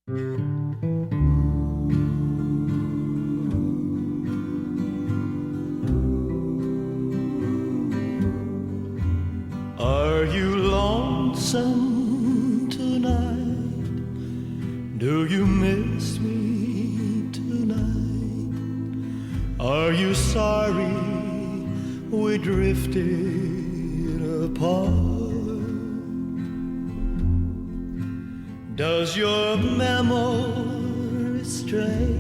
Are you lonesome tonight? Do you miss me tonight? Are you sorry we drifted apart? Does your memory stray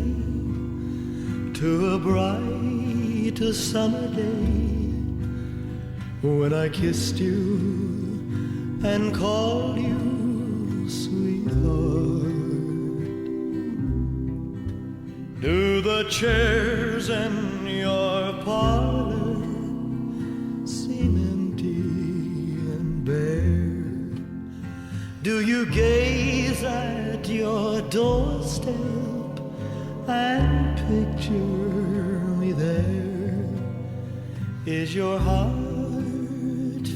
to a bright summer day when I kissed you and called you sweetheart? Do the chairs in your parlor seem empty and bare? Do you gaze at your doorstep and picture me there? Is your heart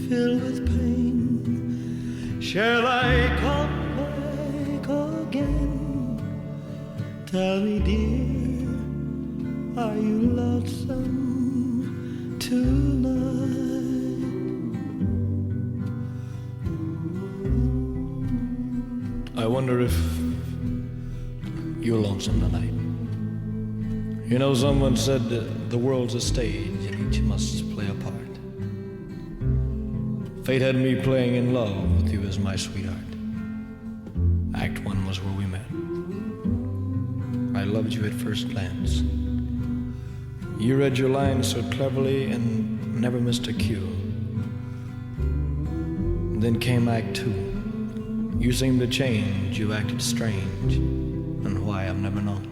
filled with pain? Shall I come back again? Tell me, dear, are you lonesome tonight? I wonder if you're lonesome tonight. You know, someone said that the world's a stage and each must play a part. Fate had me playing in love with you as my sweetheart. Act one was where we met. I loved you at first glance. You read your lines so cleverly and never missed a cue. Then came Act two. You seemed to change, you acted strange, and why I've never known.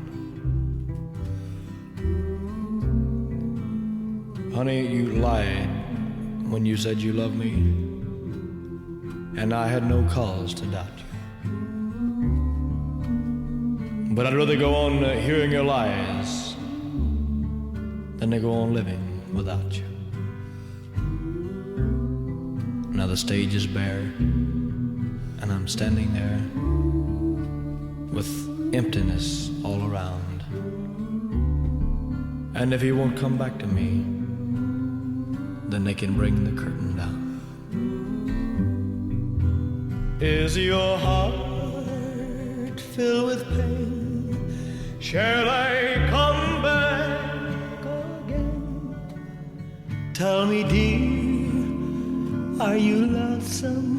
Honey, you lied when you said you loved me, and I had no cause to doubt you. But I'd rather go on hearing your lies than to go on living without you. Now the stage is bare, and I'm standing there with emptiness all around. And if he won't come back to me, then they can bring the curtain down. Is your heart filled with pain? Shall I come back again? Tell me, dear, are you lonesome